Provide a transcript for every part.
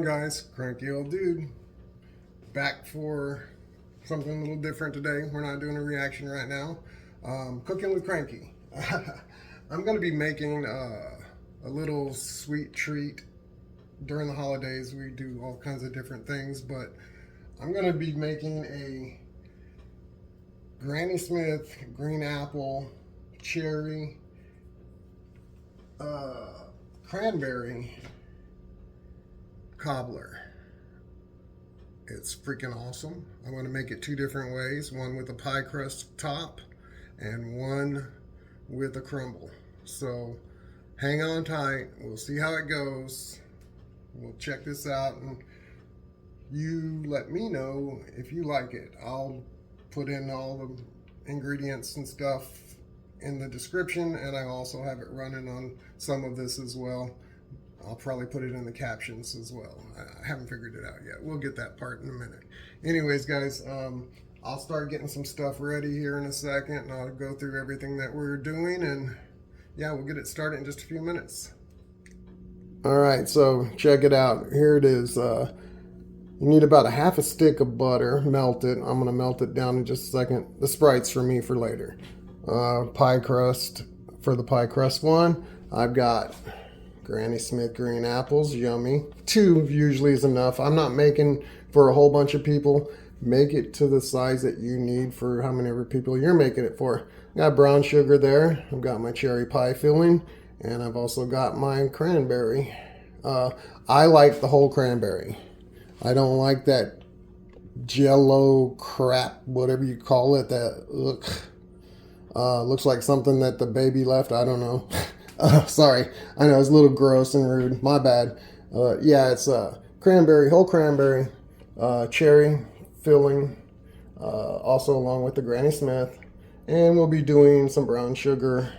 going, guys? Cranky old dude. Back for something a little different today. We're not doing a reaction right now. Cooking with Cranky. I'm going to be making a little sweet treat. During the holidays, we do all kinds of different things, but I'm going to be making a Granny Smith green apple cherry cranberry cobbler. It's freaking awesome. I'm going to make it two different ways, one with a pie crust top and one with a crumble. So hang on tight, we'll see how it goes. We'll check this out and you let me know if you like it. I'll put in all the ingredients and stuff in the description, and I also have it running on some of this as well. I'll probably put it in the captions as well. I haven't figured it out yet. We'll get that part in a minute. Anyways, guys, I'll start getting some stuff ready here in a second, and I'll go through everything that we're doing, and yeah, we'll get it started in just a few minutes. All right, so check it out. Here it is. You need about a half a stick of butter melted. I'm gonna melt it down in just a second. The Sprite's for me for later. Pie crust for the pie crust one. I've got Granny Smith green apples, yummy. 2 usually is enough. I'm not making for a whole bunch of people. Make it to the size that you need for how many people you're making it for. Got brown sugar there. I've got my cherry pie filling, and I've also got my cranberry. I like the whole cranberry. I don't like that jello crap, whatever you call it, that looks like something that the baby left. I don't know. Sorry, I know it's a little gross and rude. My bad. Yeah, it's cranberry, whole cranberry, cherry filling, also along with the Granny Smith. And we'll be doing some brown sugar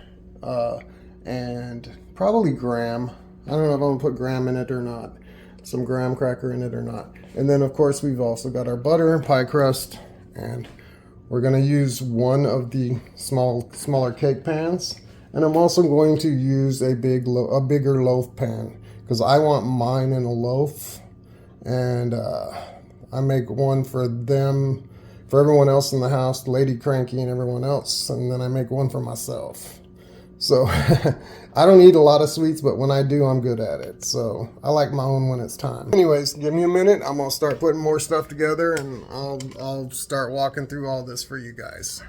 and probably graham. I don't know if I'm going to put graham in it or not. Some graham cracker in it or not. And then, of course, we've also got our butter, pie crust, and we're going to use one of the smaller cake pans. And I'm also going to use a bigger loaf pan because I want mine in a loaf, and I make one for them, for everyone else in the house, Lady Kranky and everyone else, and then I make one for myself. So I don't eat a lot of sweets, but when I do, I'm good at it. So I like my own when it's time. Anyways, give me a minute. I'm gonna start putting more stuff together, and I'll start walking through all this for you guys.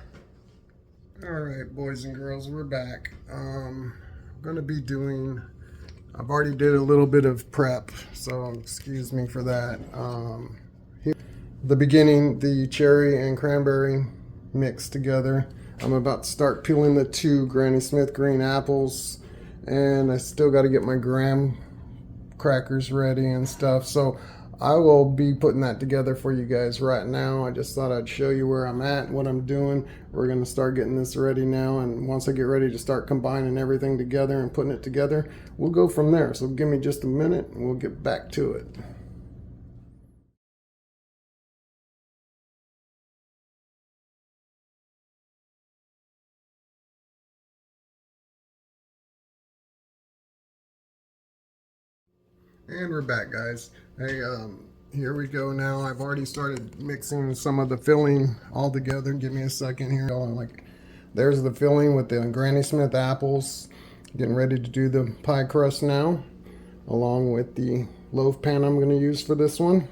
All right, boys and girls, we're back. I'm gonna be doing, I've already did a little bit of prep, so excuse me for that. Here, the beginning, the cherry and cranberry mixed together. I'm about to start peeling the 2 Granny Smith green apples, and I still got to get my graham crackers ready and stuff. So I will be putting that together for you guys right now. I just thought I'd show you where I'm at, what I'm doing. We're going to start getting this ready now, and once I get ready to start combining everything together and putting it together, we'll go from there. So give me just a minute and we'll get back to it. And we're back, guys. Hey, here we go now. I've already started mixing some of the filling all together. Give me a second here. There's the filling with the Granny Smith apples. Getting ready to do the pie crust now, along with the loaf pan I'm going to use for this one.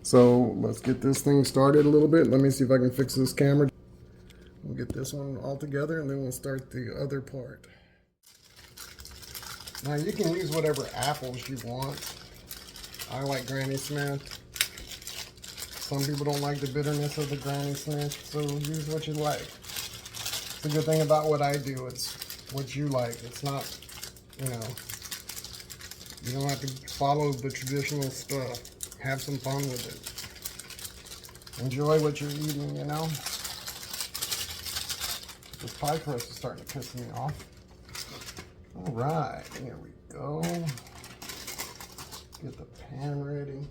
So let's get this thing started a little bit. Let me see if I can fix this camera. We'll get this one all together, and then we'll start the other part. Now you can use whatever apples you want. I like Granny Smith. Some people don't like the bitterness of the Granny Smith, so use what you like. The good thing about what I do, it's what you like. It's not, you know, you don't have to follow the traditional stuff. Have some fun with it. Enjoy what you're eating, you know. This pie crust is starting to piss me off. All right, here we go. Get the pan ready.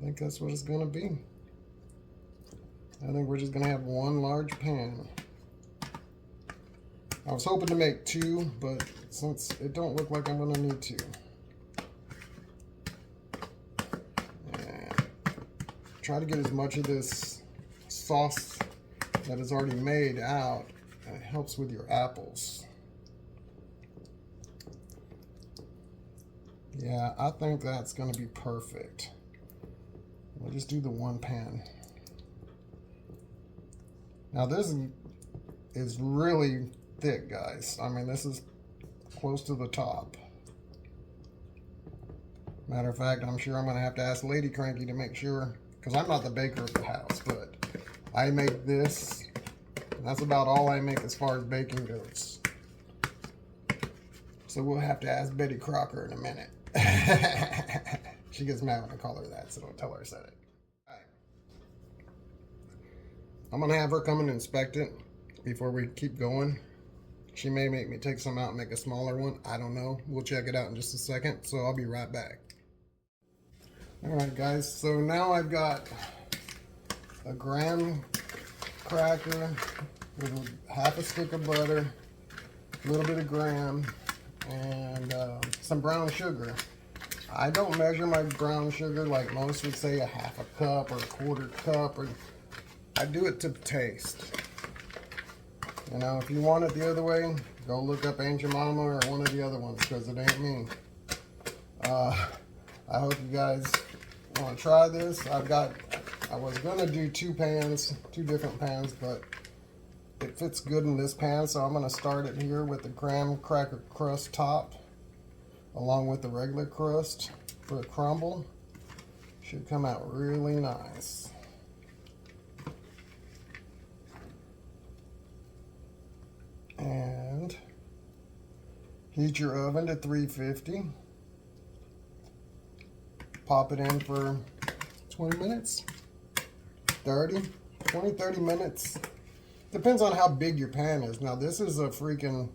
think that's what it's gonna be. I think we're just gonna have one large pan. I was hoping to make two, but since it don't look like I'm gonna need to. And try to get as much of this sauce that is already made out. It helps with your apples. Yeah, I think that's gonna be perfect. We'll just do the one pan. Now this is really thick, guys. I mean, this is close to the top. Matter of fact, I'm sure I'm gonna have to ask Lady Kranky to make sure, because I'm not the baker of the house, but I make this. And that's about all I make as far as baking goes. So we'll have to ask Betty Crocker in a minute. She gets mad when I call her that, so don't tell her I said it. All right. I'm gonna have her come and inspect it before we keep going. She may make me take some out and make a smaller one. I don't know. We'll check it out in just a second, so I'll be right back. All right, guys, so now I've got a graham cracker with half a stick of butter, a little bit of graham, and some brown sugar. I don't measure my brown sugar like most would say, a half a cup or a quarter cup. Or I do it to taste. You know, if you want it the other way, go look up Aunt Jemima or one of the other ones, because it ain't me. I hope you guys want to try this. I was gonna do two different pans, but it fits good in this pan, so I'm gonna start it here with the graham cracker crust top, along with the regular crust for a crumble. Should come out really nice. And heat your oven to 350. Pop it in for 20 minutes, 30 minutes. Depends on how big your pan is. Now this is a freaking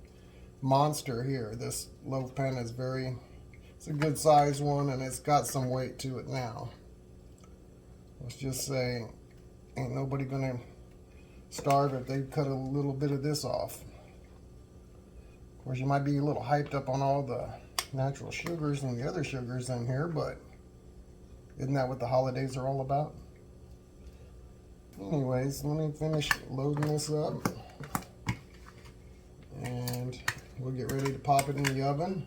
monster here. This loaf pan is it's a good size one, and it's got some weight to it now. Let's just say ain't nobody gonna starve if they cut a little bit of this off. Of course, you might be a little hyped up on all the natural sugars and the other sugars in here, but isn't that what the holidays are all about? Anyways, let me finish loading this up. And we'll get ready to pop it in the oven.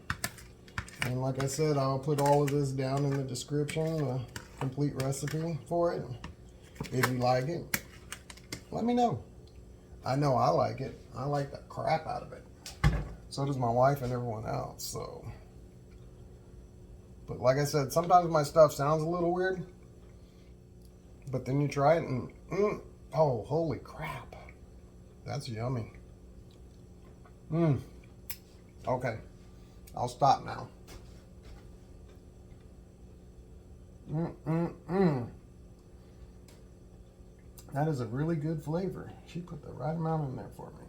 And like I said, I'll put all of this down in the description, the complete recipe for it. If you like it, let me know. I know I like it. I like the crap out of it. So does my wife and everyone else, so. But like I said, sometimes my stuff sounds a little weird, but then you try it and, oh, holy crap. That's yummy. Okay, I'll stop now. That is a really good flavor. She put the right amount in there for me.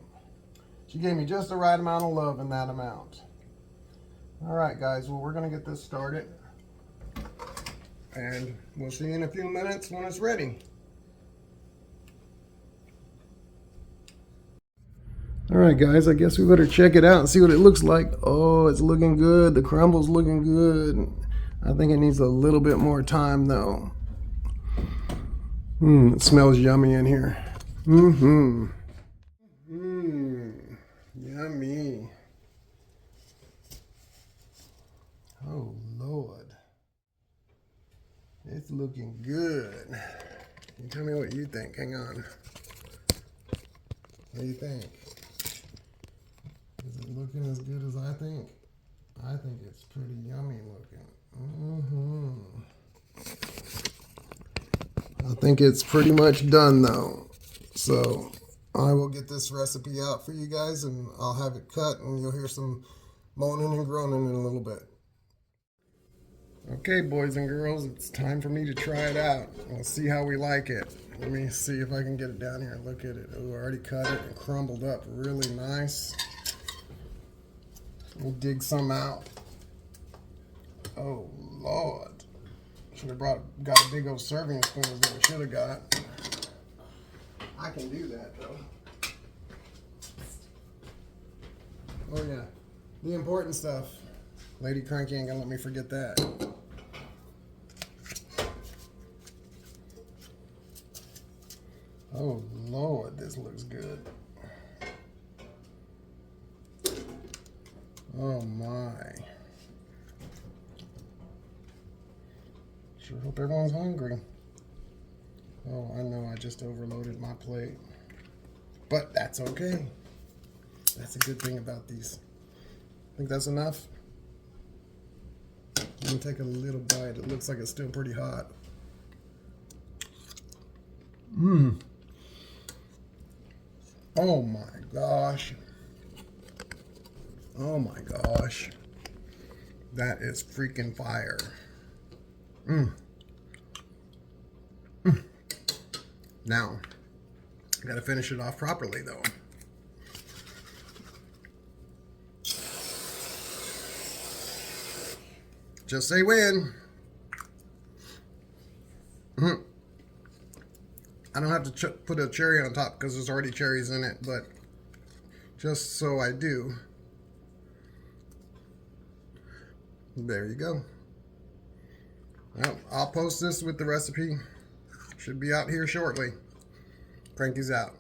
She gave me just the right amount of love in that amount. All right, guys, well, we're gonna get this started. And we'll see you in a few minutes when it's ready. All right, guys, I guess we better check it out and see what it looks like. Oh, it's looking good. The crumble's looking good. I think it needs a little bit more time, though. It smells yummy in here. Yummy. Oh, Lord. It's looking good. You tell me what you think. Hang on. What do you think? Is it looking as good as I think? I think it's pretty yummy looking. I think it's pretty much done though. So I will get this recipe out for you guys, and I'll have it cut, and you'll hear some moaning and groaning in a little bit. Okay, boys and girls, it's time for me to try it out. We'll see how we like it. Let me see if I can get it down here. Look at it. Oh, I already cut it and crumbled up really nice. We'll dig some out. Oh, Lord. Should have got a big old serving spoon is what we should have got. I can do that though. Oh yeah, the important stuff. Lady Kranky ain't gonna let me forget that. Oh Lord, this looks good. Oh my. Sure hope everyone's hungry. Oh, I know I just overloaded my plate. But that's okay. That's a good thing about these. Think that's enough? I'm gonna take a little bite. It looks like it's still pretty hot. Mmm. Oh my gosh. Oh my gosh. That is freaking fire. Mmm. Mm. Now, I gotta finish it off properly though. Just say when. I don't have to put a cherry on top because there's already cherries in it, but just so I do. There you go. Well, I'll post this with the recipe. Should be out here shortly. Kranky's out.